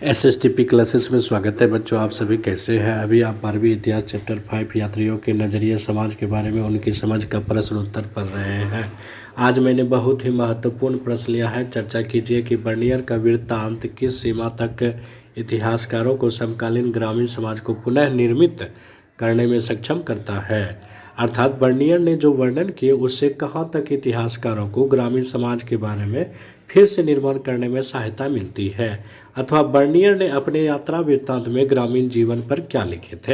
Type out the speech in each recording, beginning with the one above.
एसएसटीपी classes में स्वागत है बच्चों। आप सभी कैसे हैं? अभी आप 12वीं इतिहास चैप्टर 5 यात्रियों के नज़रिए समाज के बारे में उनकी समझ का प्रश्न उत्तर पढ़ रहे हैं। आज मैंने बहुत ही महत्वपूर्ण प्रश्न लिया है। चर्चा कीजिए कि बर्नियर का वृत्तांत किस सीमा तक इतिहासकारों को समकालीन ग्रामीण समाज को पुनः निर्मित करने में सक्षम करता है। अर्थात बर्नियर ने जो वर्णन किए उससे कहाँ तक इतिहासकारों को ग्रामीण समाज के बारे में फिर से निर्माण करने में सहायता मिलती है, अथवा बर्नियर ने अपने यात्रा वृत्तांत में ग्रामीण जीवन पर क्या लिखे थे।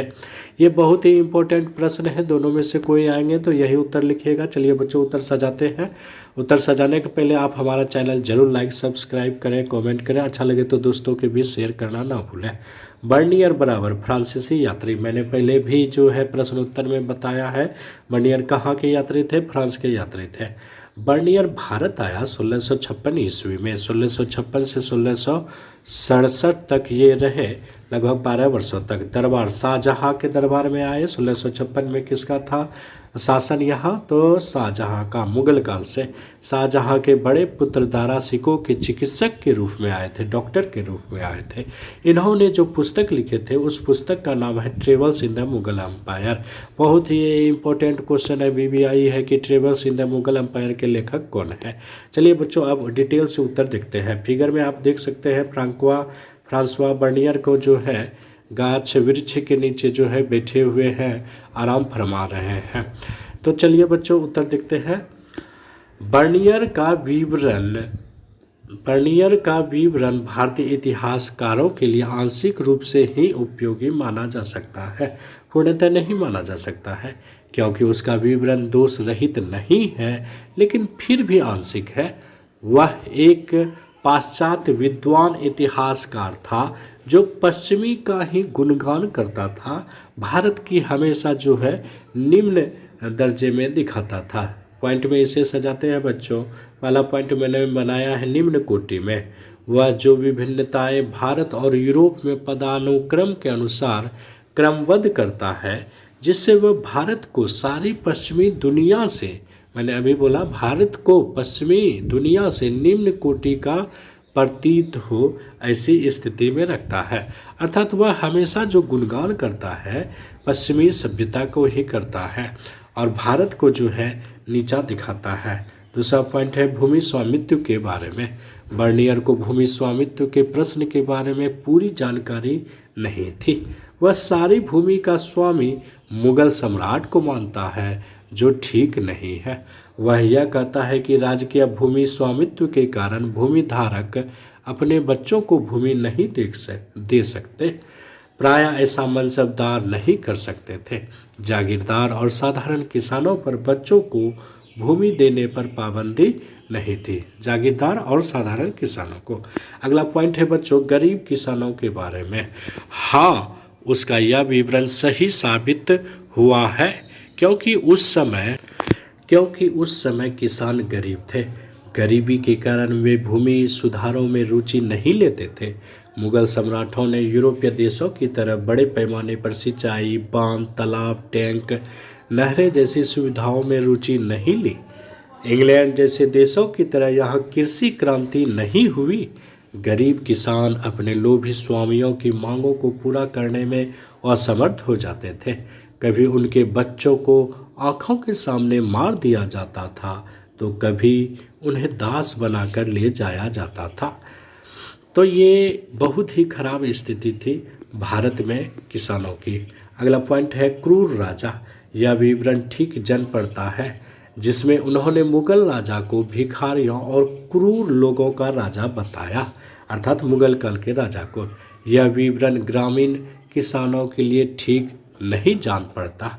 ये बहुत ही इम्पोर्टेंट प्रश्न है। दोनों में से कोई आएंगे तो यही उत्तर लिखिएगा। चलिए बच्चों उत्तर सजाते हैं। उत्तर सजाने के पहले आप हमारा चैनल जरूर लाइक सब्सक्राइब करें, कमेंट करें, अच्छा लगे तो दोस्तों के बीच शेयर करना ना भूलें। बर्नियर बराबर फ्रांसीसी यात्री, मैंने पहले भी जो है प्रश्न उत्तर में बताया है। बर्नियर कहाँ के यात्री थे? फ्रांस के यात्री थे। बर्नियर भारत आया 1656 ईस्वी में। 1656 से 1667 तक ये रहे, लगभग 12 वर्षों तक। दरबार शाहजहाँ के दरबार में आए। 1656 में किसका था शासन यहाँ? तो शाहजहाँ का। मुगल काल से शाहजहाँ के बड़े पुत्र दारा शिकोह के चिकित्सक के रूप में आए थे, डॉक्टर के रूप में आए थे। इन्होंने जो पुस्तक लिखे थे उस पुस्तक का नाम है travels in the Mughal empire. बहुत ही इम्पोर्टेंट क्वेश्चन है, बीबीआई है कि travels in the Mughal empire के लेखक कौन है। चलिए बच्चों अब डिटेल से उत्तर देखते हैं। फिगर में आप देख सकते हैं फ्रांसवा बर्नियर को जो है गाछ वृक्ष के नीचे जो है बैठे हुए हैं, आराम फरमा रहे हैं। तो चलिए बच्चों उत्तर देखते हैं। बर्नियर का विवरण भारतीय इतिहासकारों के लिए आंशिक रूप से ही उपयोगी माना जा सकता है, पूर्णतः नहीं माना जा सकता है, क्योंकि उसका विवरण दोष रहित नहीं है, लेकिन फिर भी आंशिक है। वह एक पाश्चात्य विद्वान इतिहासकार था जो पश्चिमी का ही गुणगान करता था। भारत की हमेशा जो है निम्न दर्जे में दिखाता था। पॉइंट में इसे सजाते हैं बच्चों। पहला पॉइंट मैंने बनाया है निम्न कोटि में। वह जो विभिन्नताएं भारत और यूरोप में पदानुक्रम के अनुसार क्रमबद्ध करता है, जिससे वह भारत को सारी पश्चिमी दुनिया से, मैंने अभी बोला भारत को पश्चिमी दुनिया से निम्न कोटि का प्रतीत हो, ऐसी स्थिति में रखता है। अर्थात वह हमेशा जो गुणगान करता है पश्चिमी सभ्यता को ही करता है और भारत को जो है नीचा दिखाता है। दूसरा पॉइंट है भूमि स्वामित्व के बारे में। बर्नियर को भूमि स्वामित्व के प्रश्न के बारे में पूरी जानकारी नहीं थी। वह सारी भूमि का स्वामी मुगल सम्राट को मानता है, जो ठीक नहीं है। वह यह कहता है कि राजकीय भूमि स्वामित्व के कारण भूमि धारक अपने बच्चों को भूमि नहीं दे सकते, प्रायः ऐसा मनसबदार नहीं कर सकते थे। जागीरदार और साधारण किसानों पर बच्चों को भूमि देने पर पाबंदी नहीं थी। जागीरदार और साधारण किसानों को। अगला पॉइंट है बच्चों गरीब किसानों के बारे में। हाँ, उसका यह विवरण सही साबित हुआ है, क्योंकि उस समय किसान गरीब थे। गरीबी के कारण वे भूमि सुधारों में रुचि नहीं लेते थे। मुगल सम्राटों ने यूरोपीय देशों की तरह बड़े पैमाने पर सिंचाई, बांध, तालाब, टैंक, नहरें जैसी सुविधाओं में रुचि नहीं ली। इंग्लैंड जैसे देशों की तरह यहाँ कृषि क्रांति नहीं हुई। गरीब किसान अपने लोभी स्वामियों की मांगों को पूरा करने में असमर्थ हो जाते थे। कभी उनके बच्चों को आंखों के सामने मार दिया जाता था, तो कभी उन्हें दास बनाकर ले जाया जाता था। तो ये बहुत ही खराब स्थिति थी भारत में किसानों की। अगला पॉइंट है क्रूर राजा। यह विवरण ठीक जन पड़ता है, जिसमें उन्होंने मुगल राजा को भिखारियों और क्रूर लोगों का राजा बताया, अर्थात मुगल काल के राजा को। यह विवरण ग्रामीण किसानों के लिए ठीक नहीं जान पड़ता।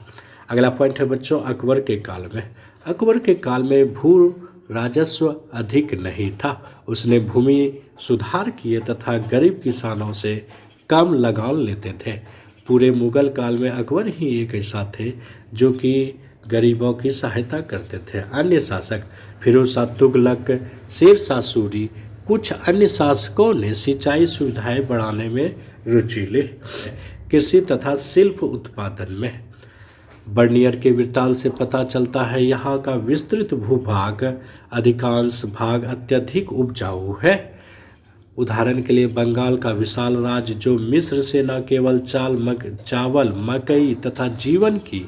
अगला पॉइंट है बच्चों अकबर के काल में। अकबर के काल में भू राजस्व अधिक नहीं था। उसने भूमि सुधार किए तथा गरीब किसानों से कम लगान लेते थे। पूरे मुगल काल में अकबर ही एक ऐसा थे जो कि गरीबों की सहायता करते थे। अन्य शासक फिरोज शाह तुगलक, शेर शाह सूरी, कुछ अन्य शासकों ने सिंचाई सुविधाएं बढ़ाने में रुचि ली, कृषि तथा शिल्प उत्पादन में। बर्नियर के वृत्तांत से पता चलता है यहाँ का विस्तृत भूभाग, अधिकांश भाग अत्यधिक उपजाऊ है। उदाहरण के लिए बंगाल का विशाल राज्य जो मिस्र से न केवल चावल, मकई तथा जीवन की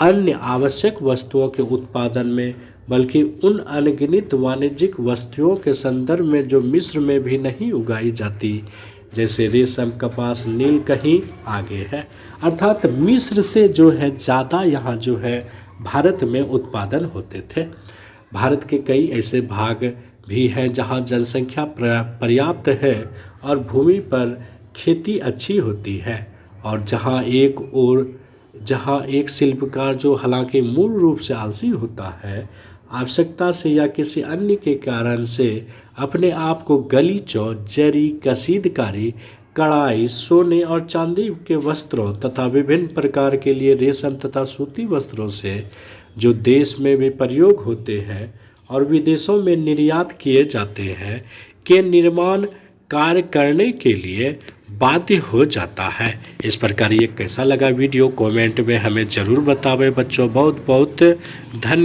अन्य आवश्यक वस्तुओं के उत्पादन में, बल्कि उन अनगिनत वाणिज्यिक वस्तुओं के संदर्भ में जो मिस्र में भी नहीं उगाई जाती, जैसे रेशम, कपास, नील, कहीं आगे है। अर्थात मिस्र से जो है ज़्यादा यहाँ जो है भारत में उत्पादन होते थे। भारत के कई ऐसे भाग भी हैं जहाँ जनसंख्या पर्याप्त है और भूमि पर खेती अच्छी होती है, और जहाँ एक शिल्पकार जो हालांकि मूल रूप से आलसी होता है, आवश्यकता से या किसी अन्य के कारण से अपने आप को गलीचों, जरी, कसीदकारी, कढ़ाई, सोने और चांदी के वस्त्रों तथा विभिन्न प्रकार के लिए रेशम तथा सूती वस्त्रों से जो देश में भी प्रयोग होते हैं और विदेशों में निर्यात किए जाते हैं के निर्माण कार्य करने के लिए बाध्य हो जाता है। इस प्रकार ये कैसा लगा वीडियो कमेंट में हमें ज़रूर बतावें बच्चों। बहुत बहुत धन्यवाद।